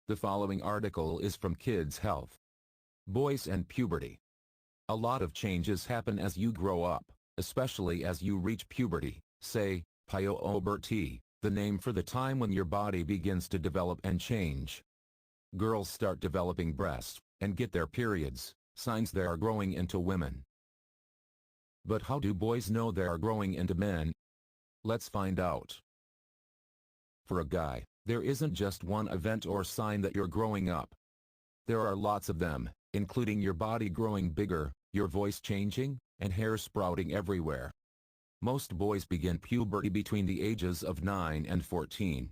The following article is from Kids Health. Boys and puberty. A lot of changes happen as you grow up, especially as you reach puberty, say, Puberty, the name for the time when your body begins to develop and change. Girls start developing breasts, and get their periods, signs they are growing into women. But how do boys know they are growing into men? Let's find out. For a guy, there isn't just one event or sign that you're growing up. There are lots of them, including your body growing bigger, your voice changing, and hair sprouting everywhere. Most boys begin puberty between the ages of 9 and 14.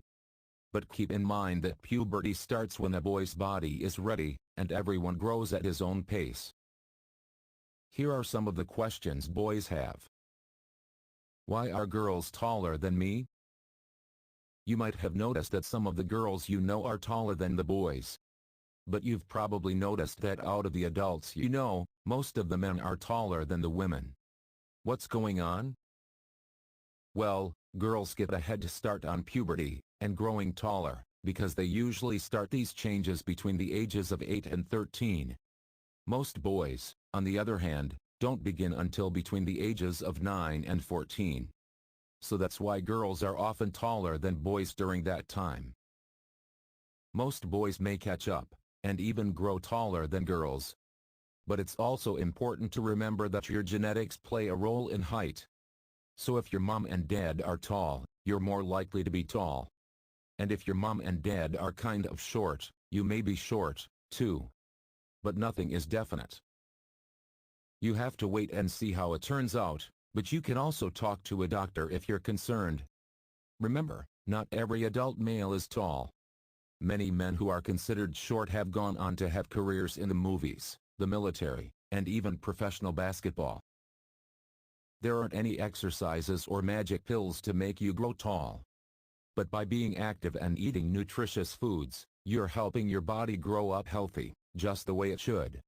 But keep in mind that puberty starts when a boy's body is ready, and everyone grows at his own pace. Here are some of the questions boys have. Why are girls taller than me? You might have noticed that some of the girls you know are taller than the boys. But you've probably noticed that out of the adults you know, most of the men are taller than the women. What's going on? Well, girls get a head start on puberty and growing taller, because they usually start these changes between the ages of 8 and 13. Most boys, on the other hand, don't begin until between the ages of 9 and 14. So that's why girls are often taller than boys during that time. Most boys may catch up, and even grow taller than girls. But it's also important to remember that your genetics play a role in height. So if your mom and dad are tall, you're more likely to be tall. And if your mom and dad are kind of short, you may be short, too. But nothing is definite. You have to wait and see how it turns out, but you can also talk to a doctor if you're concerned. Remember, not every adult male is tall. Many men who are considered short have gone on to have careers in the movies, the military, and even professional basketball. There aren't any exercises or magic pills to make you grow tall. But by being active and eating nutritious foods, you're helping your body grow up healthy, just the way it should.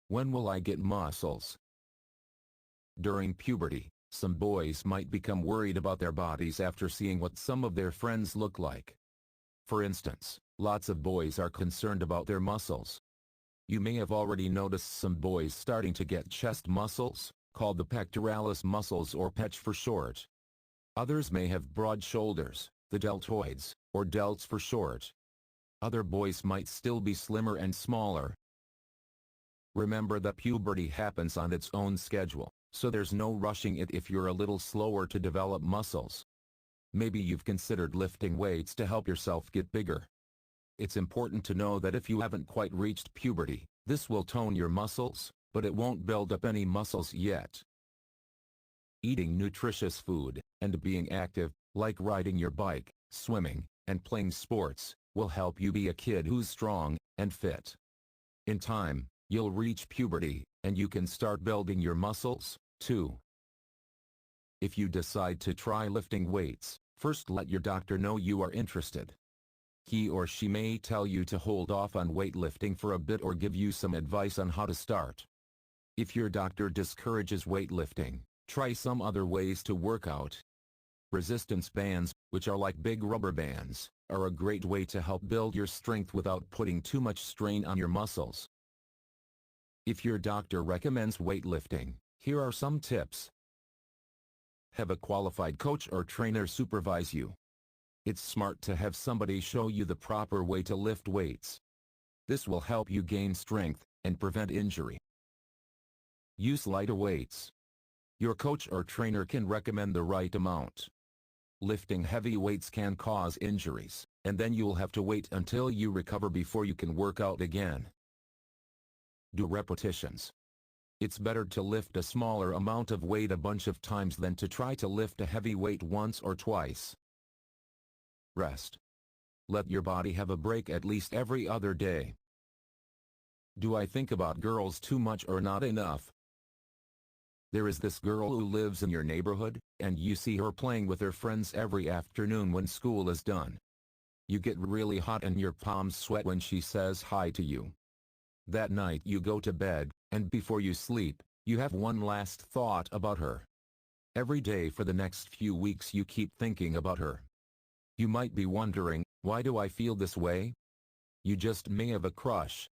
When will I get muscles? During puberty, some boys might become worried about their bodies after seeing what some of their friends look like. For instance, lots of boys are concerned about their muscles. You may have already noticed some boys starting to get chest muscles, called the pectoralis muscles or pec for short. Others may have broad shoulders, the deltoids, or delts for short. Other boys might still be slimmer and smaller. Remember that puberty happens on its own schedule, so there's no rushing it if you're a little slower to develop muscles. Maybe you've considered lifting weights to help yourself get bigger. It's important to know that if you haven't quite reached puberty, this will tone your muscles, but it won't build up any muscles yet. Eating nutritious food, and being active, like riding your bike, swimming, and playing sports, will help you be a kid who's strong and fit. In time, you'll reach puberty, and you can start building your muscles, too. If you decide to try lifting weights, first let your doctor know you are interested. He or she may tell you to hold off on weightlifting for a bit or give you some advice on how to start. If your doctor discourages weightlifting, try some other ways to work out. Resistance bands, which are like big rubber bands, are a great way to help build your strength without putting too much strain on your muscles. If your doctor recommends weightlifting, here are some tips. Have a qualified coach or trainer supervise you. It's smart to have somebody show you the proper way to lift weights. This will help you gain strength and prevent injury. Use lighter weights. Your coach or trainer can recommend the right amount. Lifting heavy weights can cause injuries, and then you'll have to wait until you recover before you can work out again. Do repetitions. It's better to lift a smaller amount of weight a bunch of times than to try to lift a heavy weight once or twice. Rest. Let your body have a break at least every other day. Do I think about girls too much or not enough? There is this girl who lives in your neighborhood, and you see her playing with her friends every afternoon when school is done. You get really hot and your palms sweat when she says hi to you. That night you go to bed, and before you sleep, you have one last thought about her. Every day for the next few weeks you keep thinking about her. You might be wondering, why do I feel this way? You just may have a crush.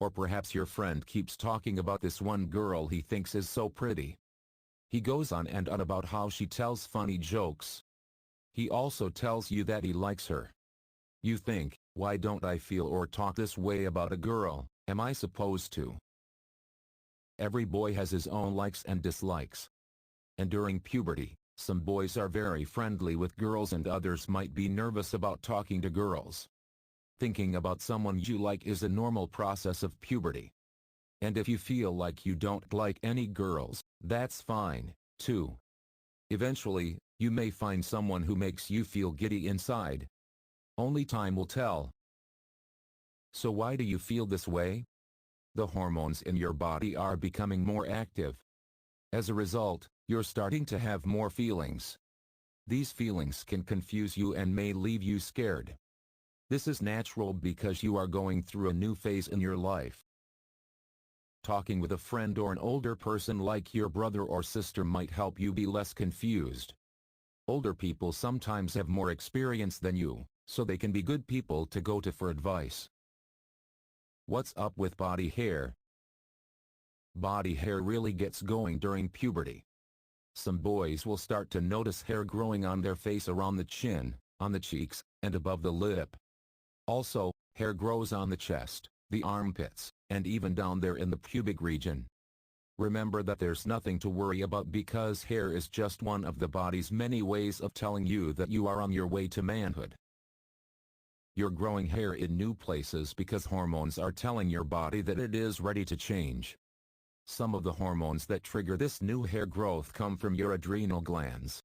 Or perhaps your friend keeps talking about this one girl he thinks is so pretty. He goes on and on about how she tells funny jokes. He also tells you that he likes her. You think, why don't I feel or talk this way about a girl, am I supposed to? Every boy has his own likes and dislikes. And during puberty, some boys are very friendly with girls and others might be nervous about talking to girls. Thinking about someone you like is a normal process of puberty. And if you feel like you don't like any girls, that's fine, too. Eventually, you may find someone who makes you feel giddy inside. Only time will tell. So why do you feel this way? The hormones in your body are becoming more active. As a result, you're starting to have more feelings. These feelings can confuse you and may leave you scared. This is natural because you are going through a new phase in your life. Talking with a friend or an older person like your brother or sister might help you be less confused. Older people sometimes have more experience than you, so they can be good people to go to for advice. What's up with body hair? Body hair really gets going during puberty. Some boys will start to notice hair growing on their face around the chin, on the cheeks, and above the lip. Also, hair grows on the chest, the armpits, and even down there in the pubic region. Remember that there's nothing to worry about because hair is just one of the body's many ways of telling you that you are on your way to manhood. You're growing hair in new places because hormones are telling your body that it is ready to change. Some of the hormones that trigger this new hair growth come from your adrenal glands.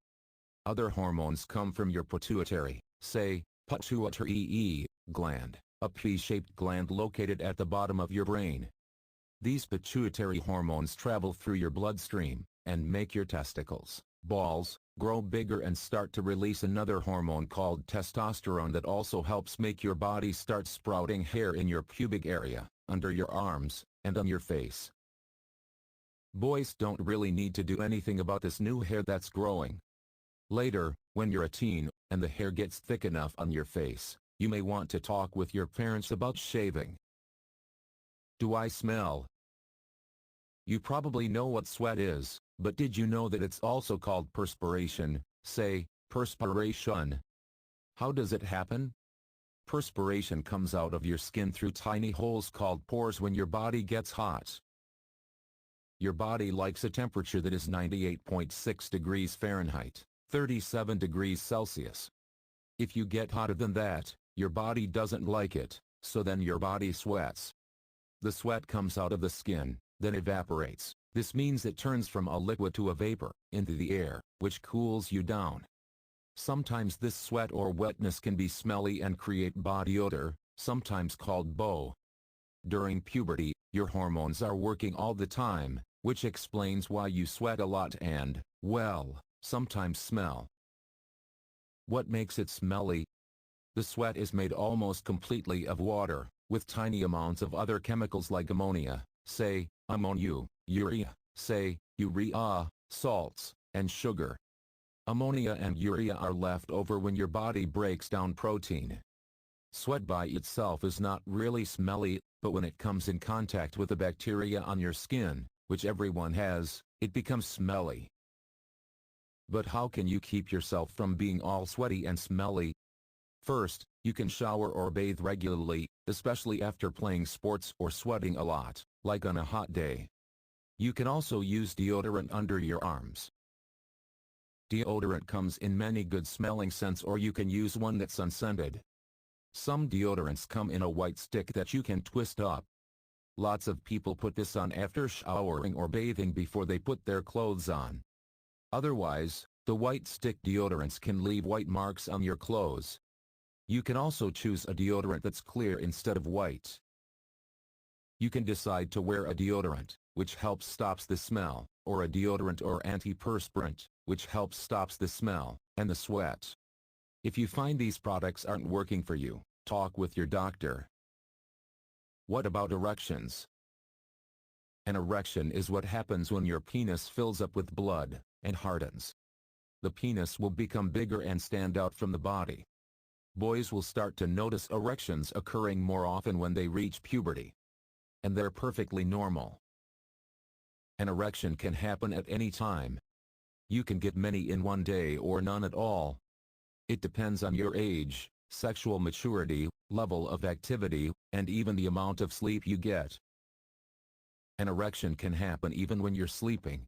Other hormones come from your pituitary, say, pituitary gland, a pea-shaped gland located at the bottom of your brain. These pituitary hormones travel through your bloodstream, and make your testicles, balls, grow bigger and start to release another hormone called testosterone that also helps make your body start sprouting hair in your pubic area, under your arms, and on your face. Boys don't really need to do anything about this new hair that's growing. Later, when you're a teen, and the hair gets thick enough on your face, you may want to talk with your parents about shaving. Do I smell? You probably know what sweat is, but did you know that it's also called perspiration, say, perspiration? How does it happen? Perspiration comes out of your skin through tiny holes called pores when your body gets hot. Your body likes a temperature that is 98.6 degrees Fahrenheit, 37 degrees Celsius. If you get hotter than that, your body doesn't like it, so then your body sweats. The sweat comes out of the skin, then evaporates. This means it turns from a liquid to a vapor, into the air, which cools you down. Sometimes this sweat or wetness can be smelly and create body odor, sometimes called BO. During puberty, your hormones are working all the time, which explains why you sweat a lot and, well, sometimes smell. What makes it smelly? The sweat is made almost completely of water, with tiny amounts of other chemicals like ammonia, say, ammonia, urea, say, urea, salts, and sugar. Ammonia and urea are left over when your body breaks down protein. Sweat by itself is not really smelly, but when it comes in contact with the bacteria on your skin, which everyone has, it becomes smelly. But how can you keep yourself from being all sweaty and smelly? First, you can shower or bathe regularly, especially after playing sports or sweating a lot, like on a hot day. You can also use deodorant under your arms. Deodorant comes in many good smelling scents, or you can use one that's unscented. Some deodorants come in a white stick that you can twist up. Lots of people put this on after showering or bathing before they put their clothes on. Otherwise, the white stick deodorants can leave white marks on your clothes. You can also choose a deodorant that's clear instead of white. You can decide to wear a deodorant, which helps stops the smell, or a deodorant or antiperspirant, which helps stops the smell and the sweat. If you find these products aren't working for you, talk with your doctor. What about erections? An erection is what happens when your penis fills up with blood and hardens. The penis will become bigger and stand out from the body. Boys will start to notice erections occurring more often when they reach puberty. And they're perfectly normal. An erection can happen at any time. You can get many in one day or none at all. It depends on your age, sexual maturity, level of activity, and even the amount of sleep you get. An erection can happen even when you're sleeping.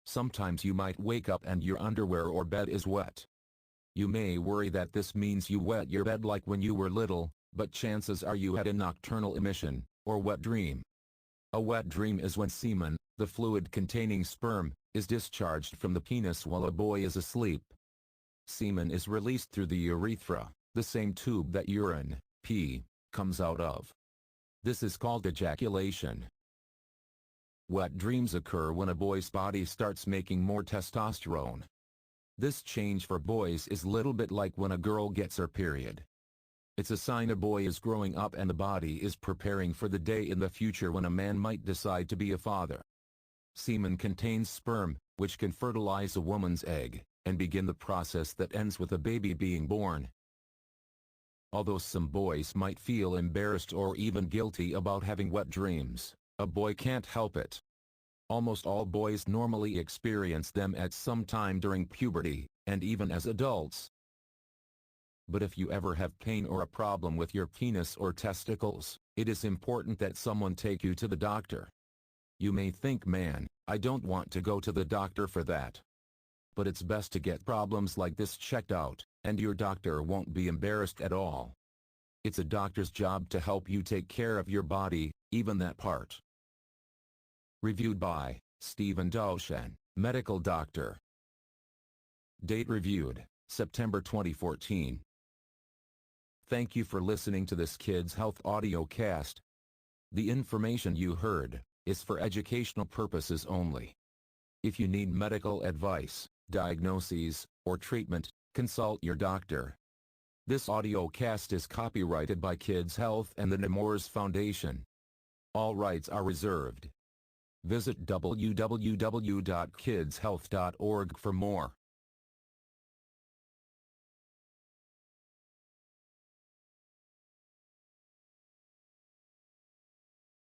Sometimes you might wake up and your underwear or bed is wet. You may worry that this means you wet your bed like when you were little, but chances are you had a nocturnal emission, or wet dream. A wet dream is when semen, the fluid containing sperm, is discharged from the penis while a boy is asleep. Semen is released through the urethra, the same tube that urine, pee, comes out of. This is called ejaculation. Wet dreams occur when a boy's body starts making more testosterone. This change for boys is little bit like when a girl gets her period. It's a sign a boy is growing up and the body is preparing for the day in the future when a man might decide to be a father. Semen contains sperm, which can fertilize a woman's egg, and begin the process that ends with a baby being born. Although some boys might feel embarrassed or even guilty about having wet dreams, a boy can't help it. Almost all boys normally experience them at some time during puberty, and even as adults. But if you ever have pain or a problem with your penis or testicles, it is important that someone take you to the doctor. You may think, man, I don't want to go to the doctor for that. But it's best to get problems like this checked out, and your doctor won't be embarrassed at all. It's a doctor's job to help you take care of your body, even that part. Reviewed by Stephen Doshan, medical doctor. Date reviewed, September 2014. Thank you for listening to this Kids Health audio cast. The information you heard is for educational purposes only. If you need medical advice, diagnoses, or treatment, consult your doctor. This audio cast is copyrighted by Kids Health and the Nemours Foundation. All rights are reserved. Visit www.kidshealth.org for more.